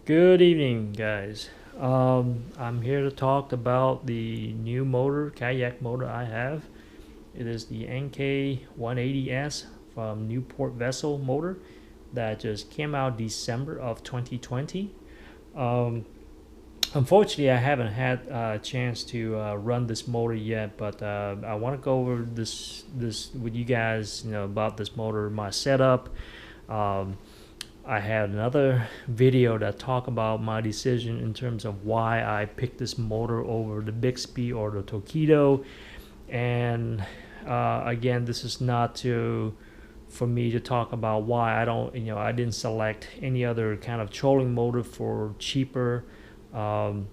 Good evening, guys. I'm here to talk about the new motor, kayak motor I have. It is the NK-180S from Newport vessel motor that just came out December of 2020. Um, Unfortunately, I haven't had a chance to run this motor yet, but I want to go over this with you guys. About this motor, my setup. Um, I had another video that talk about my decision in terms of why I picked this motor over the Bixby or the Tokido. And again, this is not to for me to talk about why I didn't select any other kind of trolling motor for cheaper. Um,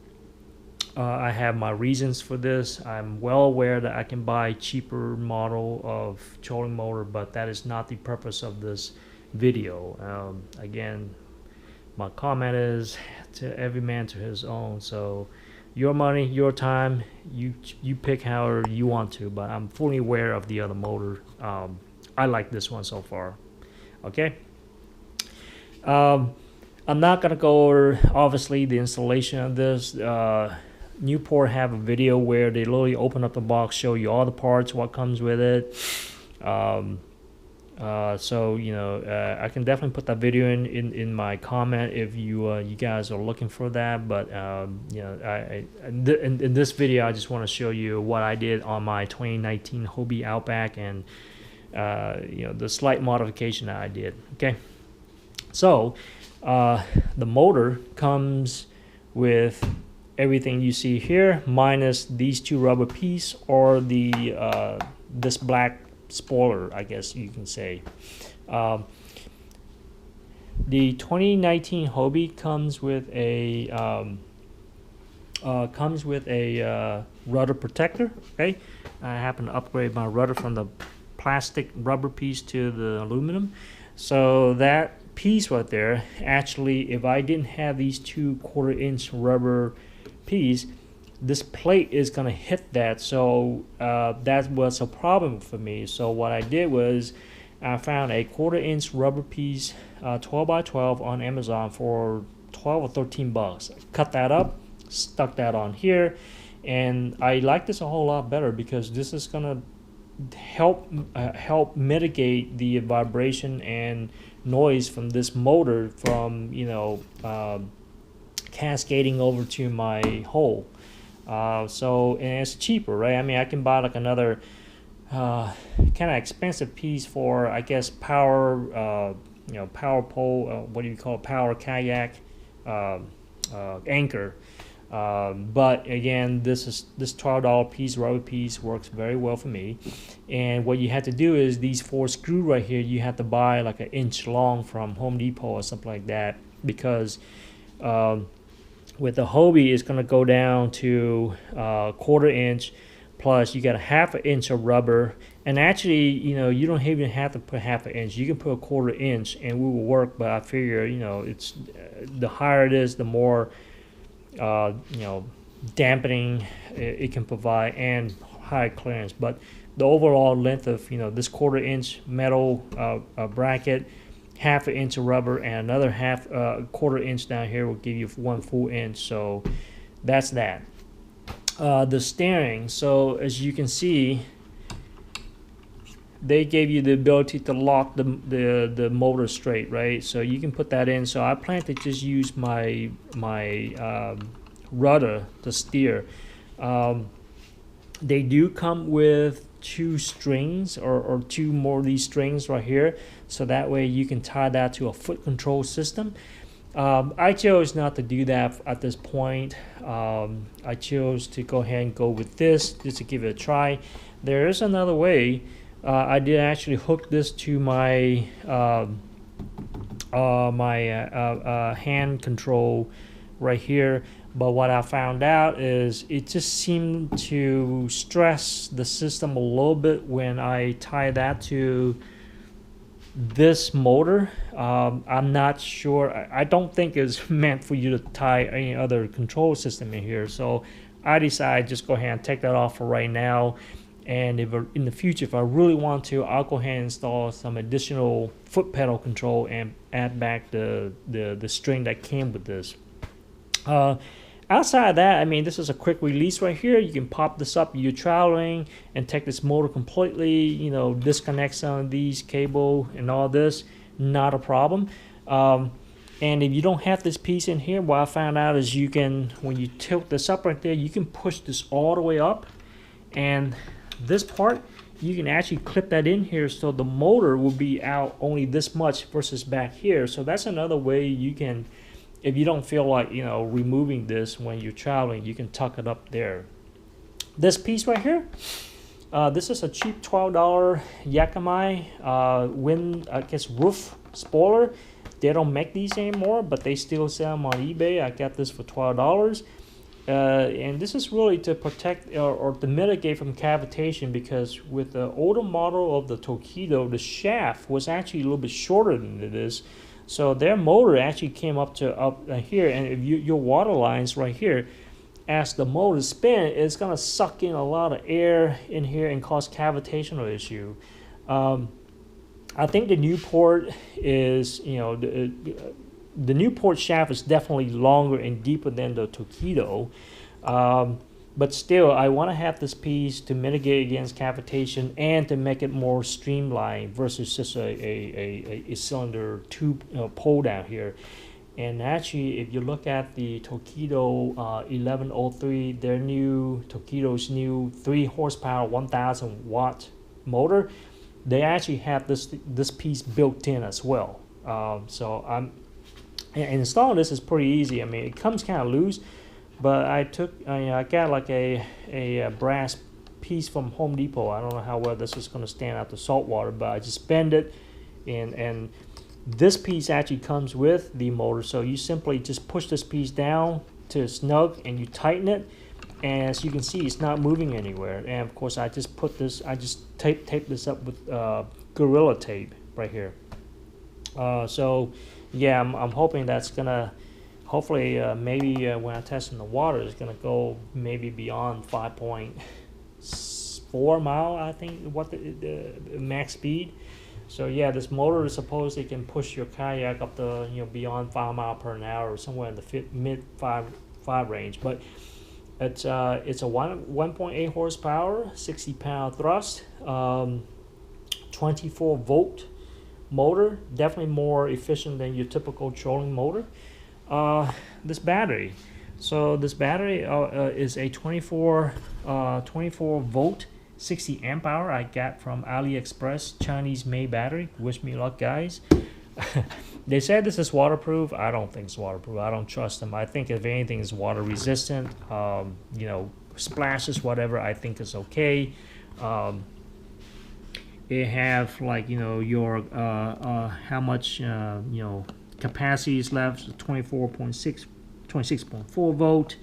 I have my reasons for this. I'm well aware that I can buy cheaper model of trolling motor, but that is not the purpose of this video. Again, my comment is to every man to his own. So your money, your time, you pick however you want to, but I'm fully aware of the other motor. I like this one so far. Okay. I'm not gonna go over obviously the installation of this. Newport have a video where they literally open up the box, show you all the parts, what comes with it. I can definitely put that video in my comment if you guys are looking for that. But in this video, I just want to show you what I did on my 2019 Hobie Outback and the slight modification that I did. Okay, so the motor comes with everything you see here minus these two rubber pieces or the this black spoiler, I guess you can say. The 2019 Hobie comes with a rudder protector. Okay, I happen to upgrade my rudder from the plastic rubber piece to the aluminum. So that piece right there, actually, if I didn't have these 2/4-inch rubber piece, this plate is going to hit that. So that was a problem for me. So what I did was I found a 1/4-inch rubber piece, 12 by 12 on Amazon for 12 or 13 bucks. Cut that up, stuck that on here, and I like this a whole lot better because this is going to help mitigate the vibration and noise from this motor from cascading over to my hole. And it's cheaper, right? I mean, I can buy like another kind of expensive piece for, I guess, power power pole, what do you call it, power kayak anchor. But again, this $12 piece, rubber piece, works very well for me. And what you have to do is these 4 screws right here, you have to buy like 1 inch long from Home Depot or something like that, because with the Hobie, it's going to go down to 1/4 inch, plus you got a 1/2 inch of rubber. And actually, you don't even have to put 1/2 inch. You can put 1/4 inch and we will work. But I figure, it's the higher it is, the more dampening it can provide and high clearance. But the overall length of this 1/4 inch metal bracket, 1/2 inch of rubber, and another 1/4 inch down here will give you 1 full inch. So that's that. The steering, so as you can see, they gave you the ability to lock the motor straight, right? So you can put that in. So I plan to just use my rudder to steer. They do come with 2 strings or 2 more of these strings right here, so that way you can tie that to a foot control system. I chose not to do that at this point. I chose to go ahead and go with this just to give it a try. There is another way. I did actually hook this to my hand control right here, but what I found out is it just seemed to stress the system a little bit when I tie that to this motor. I'm not sure. I don't think it's meant for you to tie any other control system in here, so I decided just go ahead and take that off for right now. And if in the future, if I really want to, I'll go ahead and install some additional foot pedal control and add back the string that came with this. Outside of that, I mean, this is a quick release right here. You can pop this up, you're traveling, and take this motor completely, you know, disconnect some of these cable and all this, not a problem. And if you don't have this piece in here, what I found out is you can, when you tilt this up right there, you can push this all the way up, and this part, you can actually clip that in here so the motor will be out only this much versus back here. So that's another way you can, if you don't feel like, you know, removing this when you're traveling, you can tuck it up there. This piece right here, this is a cheap $12 Yakami wind, I guess, roof spoiler. They don't make these anymore, but they still sell them on eBay. I got this for $12. And this is really to protect or to mitigate from cavitation, because with the older model of the Tokido, the shaft was actually a little bit shorter than it is. So their motor actually came up here, and if your water lines right here, as the motor spin, it's gonna suck in a lot of air in here and cause cavitational issue. I think the Newport is, you know, the Newport shaft is definitely longer and deeper than the Tokido, but still, I want to have this piece to mitigate against cavitation and to make it more streamlined versus just a cylinder tube pull down here. And actually, if you look at the Tokido 1103, their new Tokido's new 3 horsepower 1000 watt motor, they actually have this piece built in as well. So and installing this is pretty easy. I mean, it comes kind of loose, but I got like a brass piece from Home Depot. I don't know how well this is going to stand out the salt water, but I just bend it, and this piece actually comes with the motor. So you simply just push this piece down to snug, and you tighten it. And as you can see, it's not moving anywhere. And of course, I just tape this up with Gorilla Tape right here. So yeah, I'm hoping that's gonna, hopefully maybe when I test in the water, it's gonna go maybe beyond 5.4 mile, I think, what the max speed. So yeah, this motor is supposedly can push your kayak up to, you know, beyond 5 miles per hour, or somewhere in the mid five range. But it's a 1.8 horsepower, 60 pound thrust, 24 volt motor, definitely more efficient than your typical trolling motor. This battery, so this battery is a 24 volt 60 amp hour I got from AliExpress, Chinese made battery. Wish me luck, guys. They said this is waterproof. I don't think it's waterproof. I don't trust them. I think if anything is water resistant, you know, splashes, whatever, I think is okay. It have, like, you know, your how much you know, capacity is left, 26.4 volt.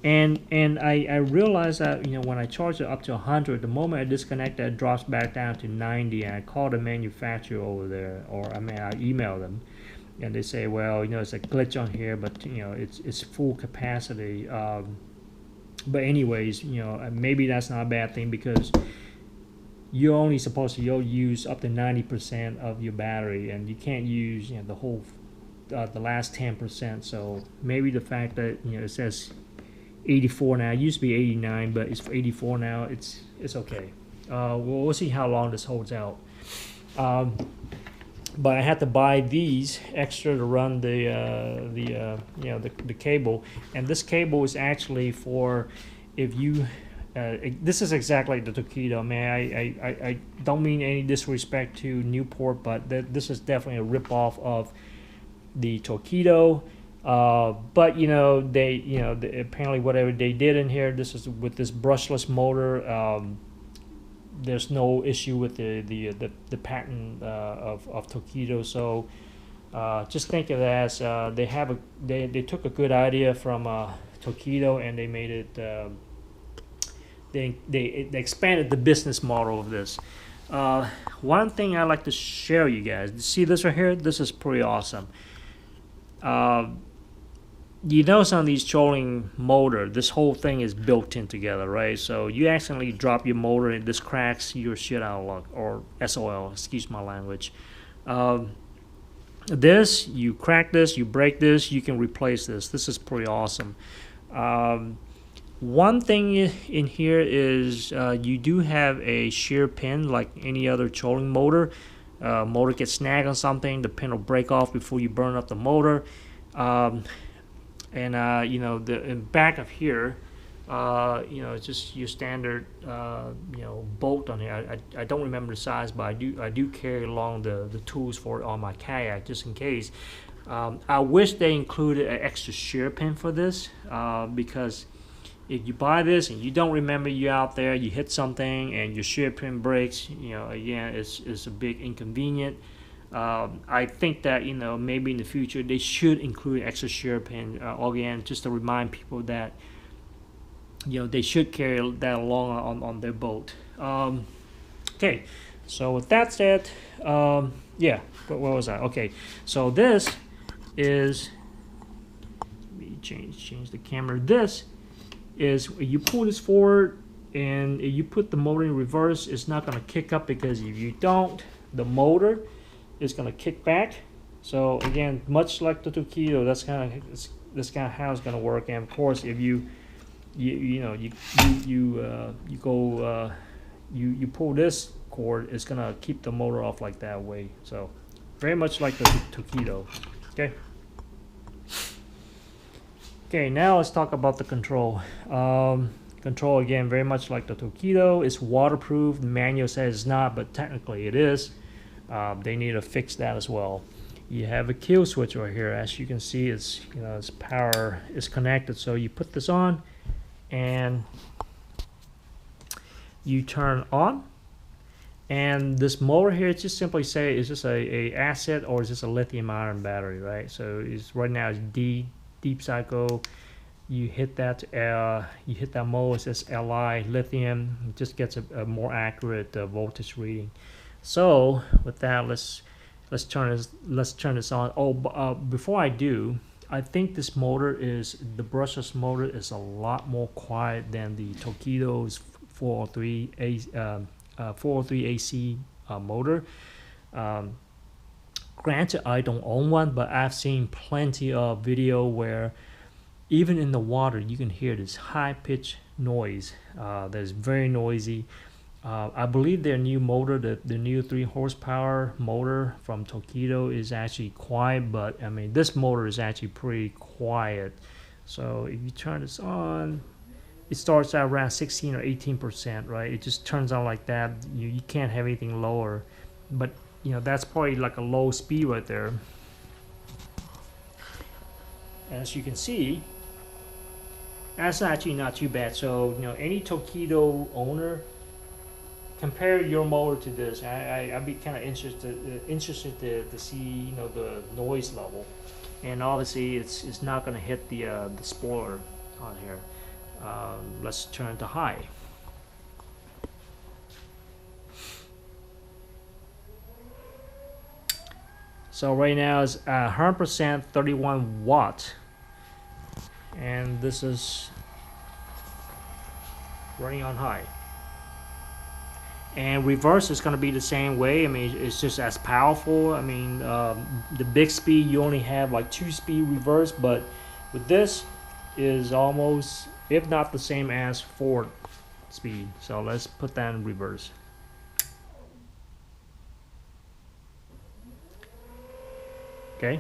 And I realized that, you know, when I charge it up to 100, the moment I disconnect it, it drops back down to 90. And I called the manufacturer over there, or I mean, I emailed them, and they say, well, you know, it's a glitch on here, but, you know, it's full capacity. But anyways, you know, maybe that's not a bad thing, because you're only supposed to use up to 90% of your battery, and you can't use, you know, the whole the last 10%. So maybe the fact that, you know, it says 84 now, it used to be 89, but it's 84 now, it's okay. We'll see how long this holds out. But I had to buy these extra to run the you know, the cable, and this cable is actually for, if you this is exactly the Tokido, man. I don't mean any disrespect to Newport, but this is definitely a rip-off of the Tokido. But you know, apparently whatever they did in here, this is with this brushless motor. There's no issue with the patent of Tokido. So just think of it as they took a good idea from Tokido, and they made it. They expanded the business model of this. One thing I like to share you guys. See this right here? This is pretty awesome. you know, some of these trolling motor, this whole thing is built in together, right? So you accidentally drop your motor and this cracks, your shit out of luck, or SOL, excuse my language. Um, this, you crack this, you break this, you can replace this. This is pretty awesome. Um, One thing in here is you do have a shear pin like any other trolling motor. Motor gets snagged on something, the pin will break off before you burn up the motor. You know, the in back of here, you know, it's just your standard you know, bolt on here. I don't remember the size, but I do carry along the tools for it on my kayak just in case. I wish they included an extra shear pin for this because if you buy this and you don't remember you're out there, you hit something and your shear pin breaks, you know, again, it's a big inconvenient. I think that, you know, maybe in the future they should include extra shear pin again, just to remind people that, you know, they should carry that along on their boat. Okay, so with that said, yeah, what was that? Okay, so this is, let me change the camera. This is, you pull this forward and if you put the motor in reverse, it's not going to kick up, because if you don't, the motor is going to kick back. So again, much like the Tokido, that's kind of how it's going to work. And of course, if you pull this cord, it's going to keep the motor off like that way. So very much like the Tokido. Okay. Okay, now let's talk about the control. Control, again, very much like the Tokido. It's waterproof. The manual says it's not, but technically it is. They need to fix that as well. You have a kill switch right here. As you can see, it's, you know, its power is connected. So you put this on and you turn on. And this motor here, just simply say, is this a acid or is this a lithium ion battery, right? So it's right now it's deep cycle. You hit that mode, it says Li lithium. It just gets a more accurate voltage reading. So with that, let's turn this on. Oh, before I do, I think this motor is, the brushless motor is a lot more quiet than the Tokido's 403 AC motor. Granted, I don't own one, but I've seen plenty of video where even in the water you can hear this high-pitched noise that is very noisy. I believe their new motor, the new 3 horsepower motor from Tokido, is actually quiet, but I mean this motor is actually pretty quiet. So if you turn this on, it starts at around 16 or 18%, right? It just turns on like that. You can't have anything lower, but you know, that's probably like a low speed right there. As you can see, that's actually not too bad. So, you know, any Tokido owner, compare your motor to this. I'd be kind of interested to see, you know, the noise level. And obviously, it's not going to hit the spoiler on here. Let's turn to high. So right now it's 100%, 31 watt, and this is running on high. And reverse is going to be the same way. I mean, it's just as powerful. I mean, the big speed, you only have like 2-speed reverse, but with this is almost, if not the same as 4 speed. So let's put that in reverse. Okay,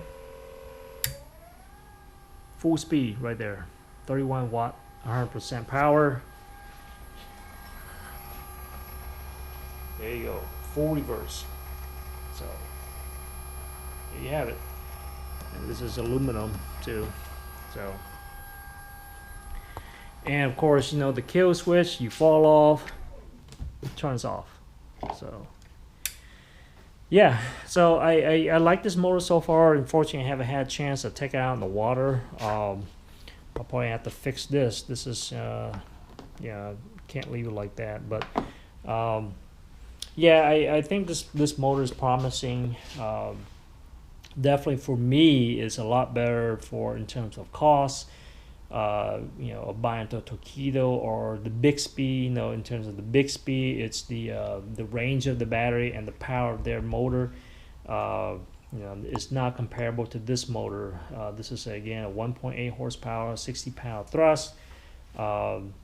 full speed right there, 31 watt, 100% power. There you go, full reverse. So there you have it. And this is aluminum too. So, and of course, you know, the kill switch, you fall off, it turns off. So yeah, so I like this motor so far. Unfortunately, I haven't had a chance to take it out in the water. I'll probably have to fix this. This is, yeah, can't leave it like that. But yeah, I think this motor is promising. definitely for me it's a lot better for in terms of cost. You know, buying the Tokido or the Bixby. You know, in terms of the Bixby, it's the range of the battery and the power of their motor. You know, it's not comparable to this motor. This is again a 1.8 horsepower, 60-pound thrust. Um,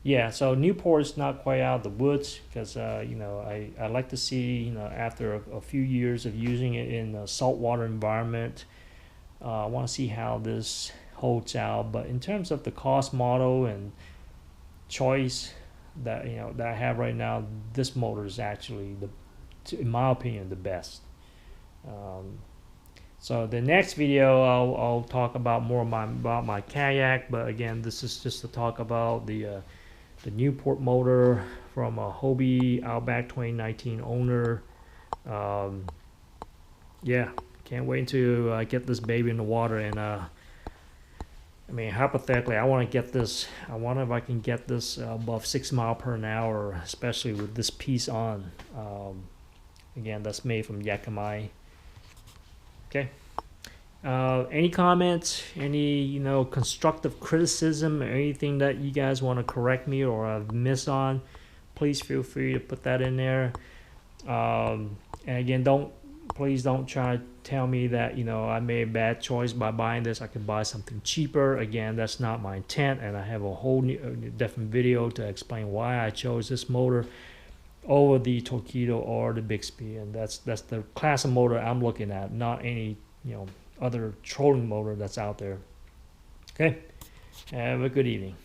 yeah, so Newport's not quite out of the woods because you know, I like to see, you know, after a few years of using it in a saltwater environment, I want to see how this holds out. But in terms of the cost model and choice that, you know, that I have right now, this motor is actually in my opinion, the best. Um, so the next video I'll talk about more about my kayak. But again, this is just to talk about the Newport motor from a Hobie Outback 2019 owner. Um, yeah, can't wait to get this baby in the water. And I mean, hypothetically, I want to get this. I wonder if I can get this above 6 miles per hour, especially with this piece on. Again, that's made from Yakamai. Okay. Any comments? Any, you know, constructive criticism or anything that you guys want to correct me or I've missed on? Please feel free to put that in there. And again, please don't try to tell me that, you know, I made a bad choice by buying this. I could buy something cheaper. Again, that's not my intent, and I have a whole different video to explain why I chose this motor over the Tokido or the Bixby, and that's the class of motor I'm looking at, not any, you know, other trolling motor that's out there. Okay, have a good evening.